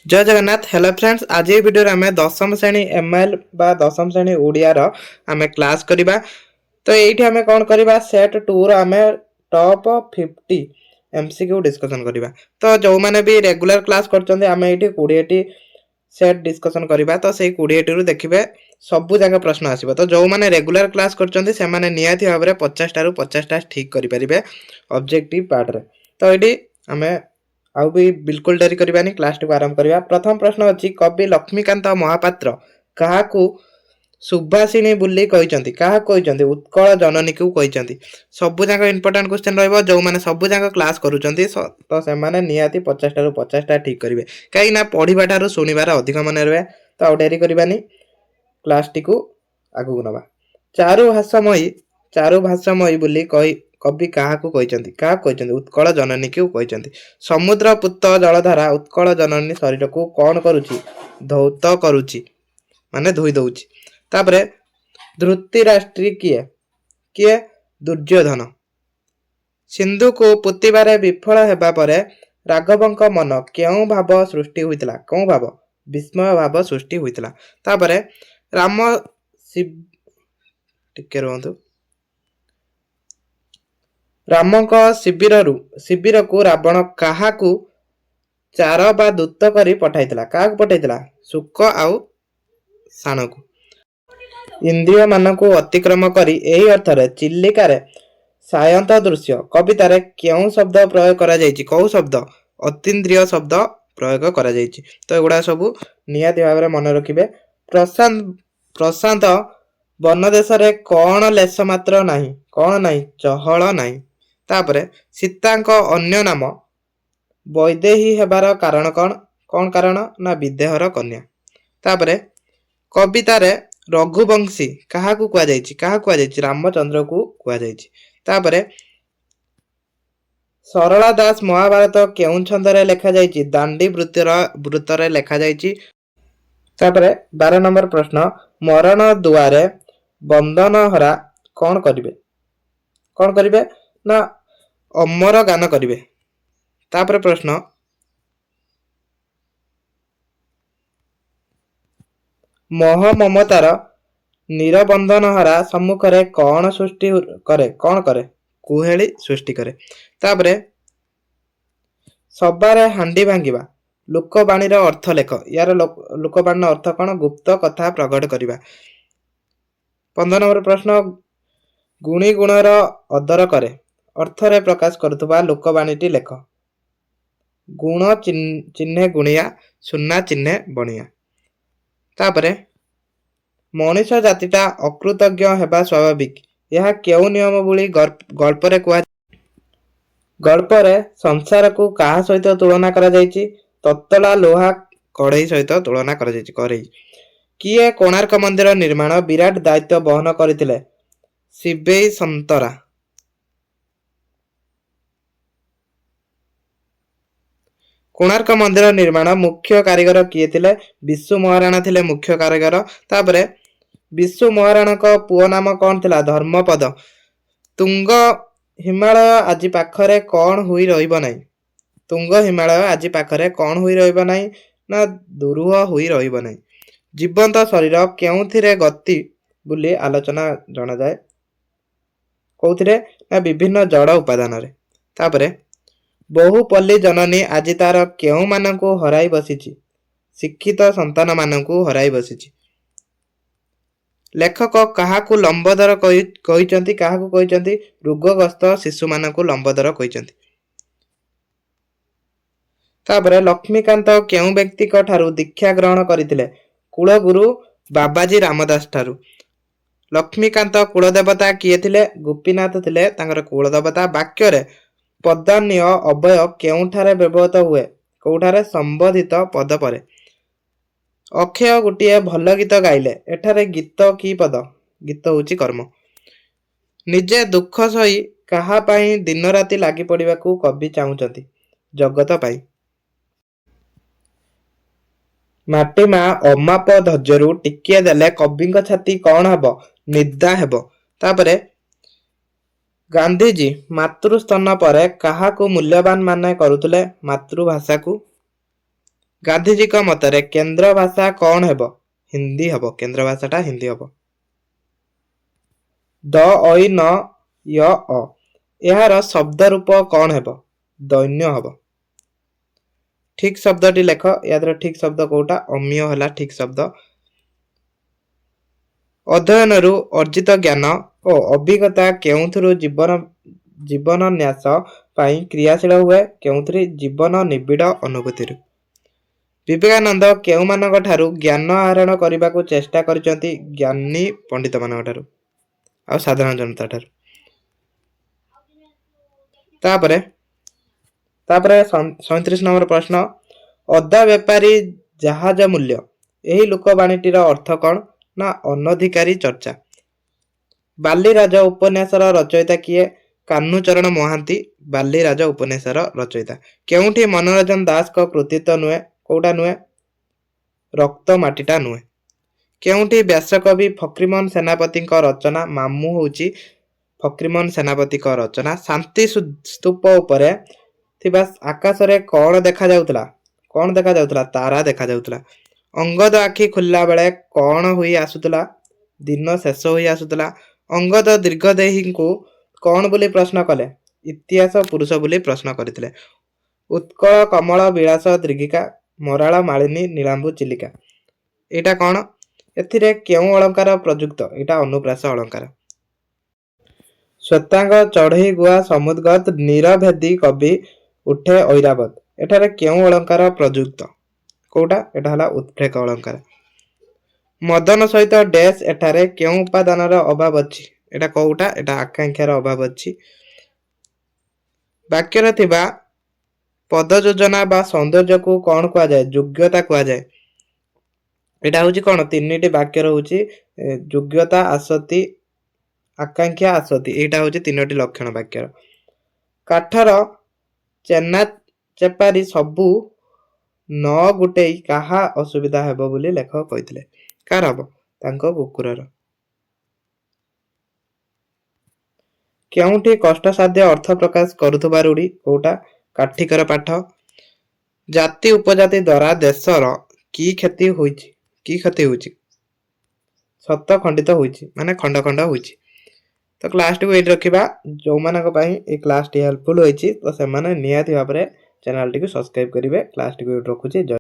जय Jagannath. Hello friends, आज ये वीडियो आम दशम श्रेणी एमएल बा दशम श्रेणी ओडियार आम क्लास करवा। तो ये आम कौन करवा सेट 2 आम टॉप 50 एमसीक्यू डिस्कशन करवा। तो जो मैंने भी रेगुलर क्लास करछन्ते आम ये 20 सेट डिस्कशन करवा। तो से 20 देखिए सबू जगह प्रश्न आसो। तो जो मैंने रेगुलर क्लास करछन्ते निहाती भाव में 50 रू 50 ठीक करें ऑब्जेक्टिव पार्ट रे। तो ये आम आउ भी बिल्कुल डरी करबानी क्लास टी आरंभ करबा। प्रथम प्रश्न अछि कवि लक्ष्मीकांत महापात्र काहाकू सुभाषिणी बुली कहिसंती। काहा कहिसंती? उत्कल जननी को कहिसंती। सबु जाक इंपोर्टेंट क्वेश्चन रहइबो। जो माने सबु जाक क्लास करूचंती तो से माने निहाती 50 रू 50 ठीक करिवे। काई ना पढिबा थारु सुनिबार अधिक मन रहबे। तो आउ डेरी करबानी क्लास टी को आगु नबा। चारु भाषामयी बुली कवि काहाकू कहिसंती। काहा कहिसंती? उत्कल जननी को कहिसंती। समुद्र पुत्त जलधारा उत्कल जननी शरीर को कौन करुची? धौत करुची माने धोई दउची। तापरे धृति राष्ट्री किए? किए? दुर्योधन। सिंधु को पुतिबारे विफल हेबा परे राघवंक मन केउ भाव सृष्टि होइतला? कौ भाव? विस्मय भाव सृष्टि होइतला। तापरे राम टिके रहंतु। रामक शिविर को रावण काहाकू चार बा दूत करी पठाइतला? काहाकू पठाइतला? शुक आउ साण को। इंद्रिय मान को अतिक्रम करी एही अर्थरे चिल्लिकारे सायंत दृश्य कवितारे केउ शब्द प्रयोग करा जायछि? कौ शब्द? अतीन्द्रिय शब्द प्रयोग करा जायछि। तो एगुडा सब निहाती भाव में मन रखिबे। प्रशांत वन देश रे कौन लेस मात्र नाही? कौन नाही? चहल नाही। तापरे सीतांक अन्य नाम वैदेही हेबार कारण कौन? कौन कारण? ना विदेहर कन्या। तापरे कवितारे रघुवंशी काहाकू कुआ जायछि? काहा कुआ जायछि? रामचंद्र को कुआ जायछि। तापरे सरला दास महाभारत केउ छंदरे लेखा जायछि? दांडी वृत्तरे लेखा जायछि। तापरे 12 नंबर प्रश्न मरण दुआरे बंधन हरा कौन करिवे? कौन करिवे? ना अमर गान करिवे। तापरे प्रश्न मोह ममतार निरबंधन हरा सम्मुखरे कौन सृष्टि करे? कौन करे? कुहेली सृष्टि करे। तापरे सबारे हांडी भांगिबा लोकबाणी अर्थ लेख। यार लोकबाणी अर्थ कौन? गुप्त कथा प्रकट करिबा। 15 नंबर प्रश्न गुणी गुणर अदर करे अर्थरे प्रकाश करुवा लोकबाणीटी लेख। गुण चिन्हे गुणिया सुन्ना चिन्हे बणिया। तापरे मनुष जातिटा अकृतज्ञ हेबा स्वाभाविक यह केउ नियम बोली गल्परे कुआ? गल्परे संसार को काहा सहित तुलना करा जायछि? तत्तला लोहा कढ़ई सहित तुलना करा जायछि। कढ़ई। किए कोणार्क मंदिर निर्माण विराट दायित्व बहन करथिले? शिवेई संतरा। कोणार्क मंदिर निर्माण मुख्य कारीगर किए थिले? विशु महाराणा थिले मुख्य कारीगर। तापरे विशु महाराणा को पुओ नाम कौन थिला? धर्मपद। तुंग हिमालय आज पाखरे कौन हुई रहिबो नाही? तुंग हिमालय आज पाखरे कौन हुई रहिबो नाही? ना दुरूह हुई रहिबो नाही। जीवंत शरीर केउथिरे गति बुली आलोचना जणा जाए? कौथिरे? ना विभिन्न जड़ उपादान रे। तापरे बहुपल्ली जननी आज तार केउ मानकु हराई बसिछि? शिक्षित संतान मानकु हराई बसिछि। लेखक काहाकू लंबोदर कहिचंती? काहाकू कहिचंती? रोगग्रस्त शिशु मानकु लंबोदर कहिचंती। तापरे लक्ष्मीकांत केउ व्यक्ति को ठारू दीक्षा ग्रहण करिथिले? कुलगुरु बाबाजी रामदास ठारू। लक्ष्मीकांत कुलदेवता किए थिले? गोपीनाथ थिले तांकर कुलदेवता। वाक्य रे पदान्य अव्यय केउठारे व्यवहृत हुए? कोठारे? संबोधित पद परे। अक्षय गोटे भल गीत गाइले एठारे गीत की पद? गीत होची कर्म। निजे दुख सही काहा पाई दिन राति लागि पड़िबा को कवि चाहुचंती? जगत पाई। माटी मा अमाप धज्यरु टिकिए देले कविंक छाती कौन हबो? निदा हेबो। तापरे गांधीजी मातृस्तन पर काहाकू मूल्यवान माने करुतले? मातृभाषा को। ଗାନ୍ଧୀଜୀଙ୍କ ମତରେ କେନ୍ଦ୍ର ଭାଷା କଣ ହେବ? ହିନ୍ଦୀ ହେବ। କେନ୍ଦ୍ର ଭାଷାଟା ହିନ୍ଦୀ ହେବ। ଦ ଐ ନ ୟ ଅ ଏହାର ଶବ୍ଦ ରୂପ କଣ ହେବ? ଦୈନ୍ୟ ହେବ। ଠିକ ଶବ୍ଦଟି ଲେଖ। ୟାର ଠିକ ଶବ୍ଦ କୋଉଟା? ଅମିୟ ହେଲା ଠିକ ଶବ୍ଦ। ଅଧ୍ୟୟନରୁ ଅର୍ଜିତ ଜ୍ଞାନ ଓ ଅଭିଜ୍ଞତା କେଉଁଥିରୁ ଜୀବନ ନ୍ୟାସ ପାଇଁ କ୍ରିୟାଶୀଳ ହୁଏ? କେଉଁଥିରେ? ଜୀବନ ନିବିଡ଼ ଅନୁଭୂତିରୁ। ବିବେକାନନ୍ଦ କେଉଁମାନଙ୍କ ଠାରୁ ଜ୍ଞାନ ଆହରଣ କରିବାକୁ ଚେଷ୍ଟା କରିଛନ୍ତି? ଜ୍ଞାନୀ ପଣ୍ଡିତମାନଙ୍କ ଠାରୁ ଆଉ ସାଧାରଣ ଜନତା ଠାରୁ। ତାପରେ 37 ନମ୍ବର ପ୍ରଶ୍ନ, ଅଦା ବେପାରୀ ଜାହାଜ ମୂଲ୍ୟ ଏହି ଲୋକବାଣୀଟିର ଅର୍ଥ କଣ? ନା ଅନଧିକାରୀ ଚର୍ଚ୍ଚା। ବାଲିରାଜ ଉପନ୍ୟାସର ରଚୟିତା କିଏ? କାହ୍ନୁଚରଣ ମହାନ୍ତି ବାଲିରାଜ ଉପନ୍ୟାସର ରଚୟିତା। କେଉଁଠି ମନୋରଞ୍ଜନ ଦାସଙ୍କ କୃତିତ୍ୱ ନୁହେଁ? କୋଉଟା ନୁହେଁ? ରକ୍ତ ମାଟିଟା ନୁହେଁ। କେଉଁଠି ବ୍ୟାସକବି ଫକୀରମୋହନ ସେନାପତିଙ୍କ ରଚନା? ମାମୁଁ ହେଉଛି ଫକୀରମୋହନ ସେନାପତିଙ୍କ ରଚନା। ଶାନ୍ତି ସ୍ତୂପ ଉପରେ ଥିବା ଆକାଶରେ କଣ ଦେଖାଯାଉଥିଲା? କଣ ଦେଖାଯାଉଥିଲା? ତାରା ଦେଖାଯାଉଥିଲା। ଅଙ୍ଗଦ ଆଖି ଖୋଲିଲା ବେଳେ କଣ ହୋଇ ଆସୁଥିଲା? ଦିନ ଶେଷ ହୋଇ ଆସୁଥିଲା। ଅଙ୍ଗଦ ଦୀର୍ଘଦେହୀଙ୍କୁ କଣ ବୋଲି ପ୍ରଶ୍ନ କଲେ? ଇତିହାସ ପୁରୁଷ ବୋଲି ପ୍ରଶ୍ନ କରିଥିଲେ। ଉତ୍କଳ କମଳ ବିଳାସ ଦୀର୍ଘିକା ମରାଳ ମାଳିନୀ ନୀଳାମ୍ବୁ ଚିଲିକା। ଏଇଟା କଣ? ଏଥିରେ କେଉଁ ଅଳଙ୍କାର ପ୍ରଯୁକ୍ତ? ଏଇଟା ଅନୁପ୍ରାସ ଅଳଙ୍କାର। ଶ୍ଵେତାଙ୍ଗ ଚଢେଇ ଗୁଆ ସମୁଦ୍ଗତ ନିରଭେଦୀ କବି ଉଠେ ଐରାବତ। ଏଠାରେ କେଉଁ ଅଳଙ୍କାର ପ୍ରଯୁକ୍ତ? କୋଉଟା? ଏଟା ହେଲା ଉତ୍ପ୍ରେକ ଅଳଙ୍କାର। ମଦନ ସହିତ ଡ୍ୟାସ୍ ଏଠାରେ କେଉଁ ଉପାଦାନର ଅଭାବ ଅଛି? ଏଟା କୋଉଟା? ଏଟା ଆକାଂକ୍ଷାର ଅଭାବ ଅଛି। ବାକ୍ୟରେ ଥିବା ପଦ ଯୋଜନା ବା ସୌନ୍ଦର୍ଯ୍ୟକୁ କଣ କୁହାଯାଏ? ଯୋଗ୍ୟତା କୁହାଯାଏ। ଏଟା ହଉଛି କଣ? ତିନିଟି ବାକ୍ୟ ରହୁଛି ଯୋଗ୍ୟତା, ଆସତି, ଆକାଂକ୍ଷା, ଆସତି। ଏଇଟା ହଉଛି ତିନୋଟି ଲକ୍ଷଣ ବାକ୍ୟର। କାଠର ଚେନା ଚେପାରି ସବୁ ନ ଗୁଟେଇ କାହା ଅସୁବିଧା ହେବ ବୋଲି ଲେଖକ କହିଥିଲେ? କାହାର ହବ? ତାଙ୍କ କୁକୁରର। କେଉଁଠି କଷ୍ଟସାଧ୍ୟ ଅର୍ଥ ପ୍ରକାଶ କରୁଥିବା ରୂଢି? କୋଉଟା? କାଠିକର ପାଠ। ଜାତି ଉପଜାତି ଦ୍ୱାରା ଦେଶର କି କ୍ଷତି ହୋଇଛି? କି କ୍ଷତି ହୋଇଛି? ସତ ଖଣ୍ଡିତ ହୋଇଛି, ମାନେ ଖଣ୍ଡ ଖଣ୍ଡ ହୋଇଛି। ତ କ୍ଲାସଟିକୁ ଏଇଠି ରଖିବା। ଯେଉଁମାନଙ୍କ ପାଇଁ এই କ୍ଲାସଟି ହେଲ୍ପଫୁଲ୍ ହୋଇଛି ତ ସେମାନେ ନିହାତି ଭାବରେ ଚ୍ୟାନେଲଟିକୁ ସବସ୍କ୍ରାଇବ କରିବେ। କ୍ଲାସଟିକୁ ଏଇଠି ରଖୁଛି।